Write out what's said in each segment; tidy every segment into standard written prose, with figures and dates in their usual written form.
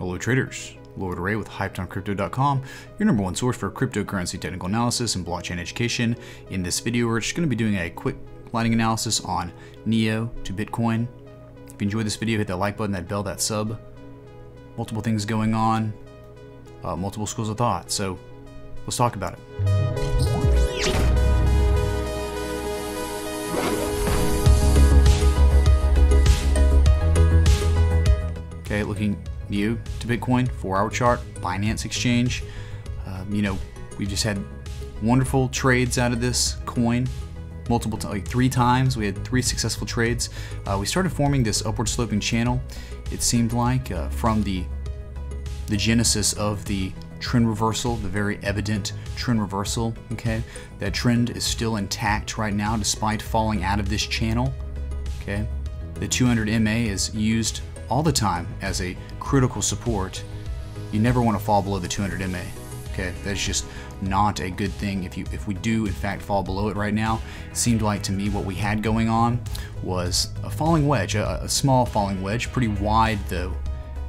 Hello traders, Lord Ray with HypedOnCrypto.com, your number one source for cryptocurrency technical analysis and blockchain education. In this video, we're just going to be doing a quick lightning analysis on NEO to Bitcoin. If you enjoyed this video, hit that like button, that bell, that sub. Multiple things going on, multiple schools of thought, so let's talk about it. Okay, looking NEO to Bitcoin, 4-hour chart, Binance Exchange. We've just had wonderful trades out of this coin, like 3 times. We had 3 successful trades. We started forming this upward sloping channel. It seemed like from the genesis of the trend reversal, the very evident trend reversal. Okay, that trend is still intact right now despite falling out of this channel. Okay, the 200 MA is used all the time as a critical support. You never want to fall below the 200 MA. Okay, that's just not a good thing. If we do in fact fall below it right now, it seemed like to me what we had going on was a falling wedge, a small falling wedge, pretty wide though.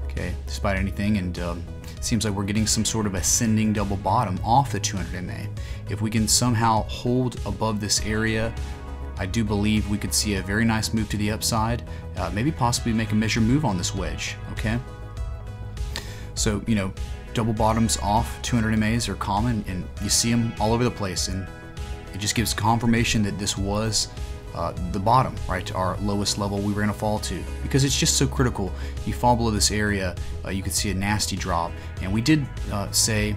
Okay, despite anything, and it seems like we're getting some sort of ascending double bottom off the 200 MA. If we can somehow hold above this area, I do believe we could see a very nice move to the upside, maybe possibly make a measured move on this wedge. Okay, so double bottoms off 200 MAs are common, and you see them all over the place, and it just gives confirmation that this was the bottom, right, our lowest level we were going to fall to, because it's just so critical. You fall below this area, you could see a nasty drop, and we did say,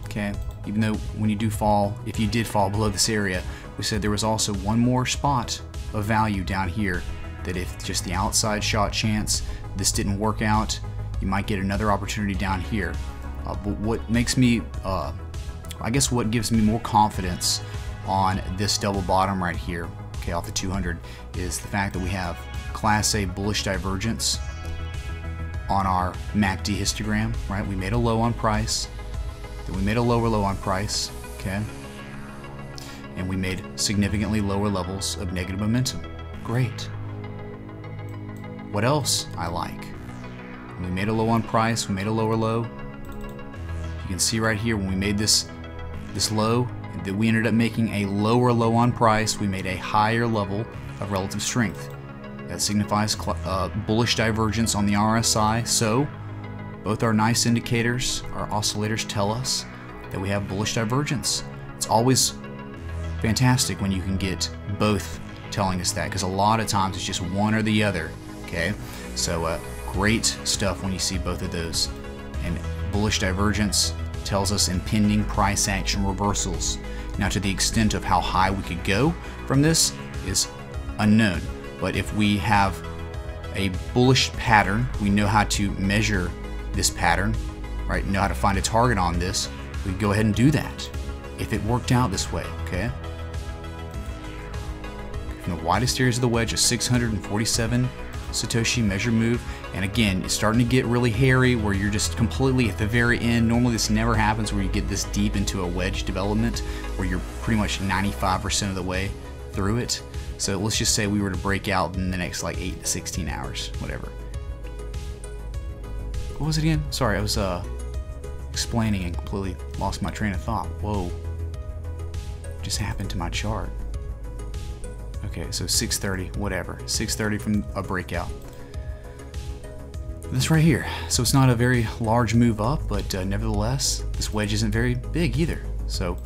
okay, even though when you do fall, if you did fall below this area, we said there was also one more spot of value down here, that if just the outside shot chance this didn't work out, you might get another opportunity down here. But what makes me, I guess what gives me more confidence on this double bottom right here, okay, off the 200, is the fact that we have Class A bullish divergence on our MACD histogram, right? We made a low on price, then we made a lower low on price, okay? And we made significantly lower levels of negative momentum. Great. What else I like? We made a low on price, we made a lower low. You can see right here when we made this low, that we ended up making a lower low on price, we made a higher level of relative strength. That signifies bullish divergence on the RSI, so both our nice indicators, our oscillators, tell us that we have bullish divergence. It's always fantastic when you can get both telling us that, because a lot of times it's just one or the other. Okay, so great stuff when you see both of those. And bullish divergence tells us impending price action reversals. Now, to the extent of how high we could go from this is unknown, but if we have a bullish pattern, we know how to measure this pattern, right? Know how to find a target on this. We go ahead and do that if it worked out this way. Okay, from the widest areas of the wedge, a 647 Satoshi measure move, and again, it's starting to get really hairy where you're just completely at the very end. Normally this never happens where you get this deep into a wedge development where you're pretty much 95% of the way through it. So let's just say we were to break out in the next like 8 to 16 hours, whatever. What was it again? Sorry, I was explaining and completely lost my train of thought. Whoa, what just happened to my chart? Okay, so 630, whatever. 630 from a breakout. This right here. So it's not a very large move up, but nevertheless, this wedge isn't very big either. So,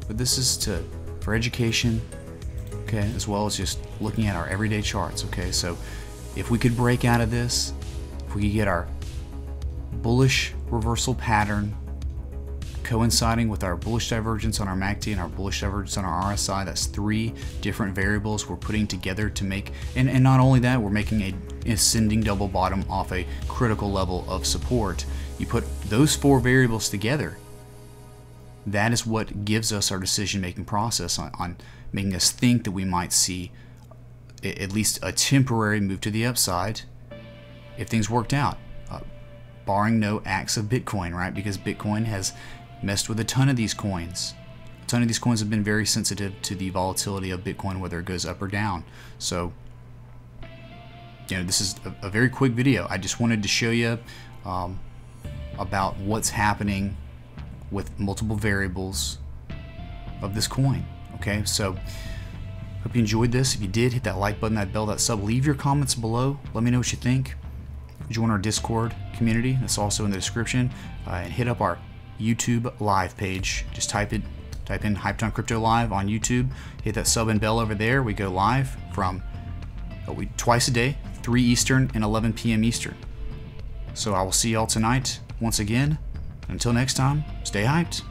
but this is for education, okay, as well as just looking at our everyday charts. Okay, so if we could break out of this, if we could get our bullish reversal pattern coinciding with our bullish divergence on our MACD and our bullish divergence on our RSI, that's 3 different variables we're putting together to make, and not only that, we're making an ascending double bottom off a critical level of support. You put those 4 variables together, that is what gives us our decision-making process on making us think that we might see at least a temporary move to the upside if things worked out, barring no acts of Bitcoin, right? Because Bitcoin has messed with a ton of these coins. A ton of these coins have been very sensitive to the volatility of Bitcoin, whether it goes up or down. So this is a very quick video. I just wanted to show you about what's happening with multiple variables of this coin. Okay, so hope you enjoyed this. If you did, hit that like button, that bell, that sub. Leave your comments below. Let me know what you think. Join our Discord community. That's also in the description. And hit up our YouTube live page. Just type in Hyped on Crypto Live on YouTube. Hit that sub and bell over there. We go live from twice a day, 3 Eastern and 11 p.m. Eastern. So I will see y'all tonight once again. Until next time, stay hyped.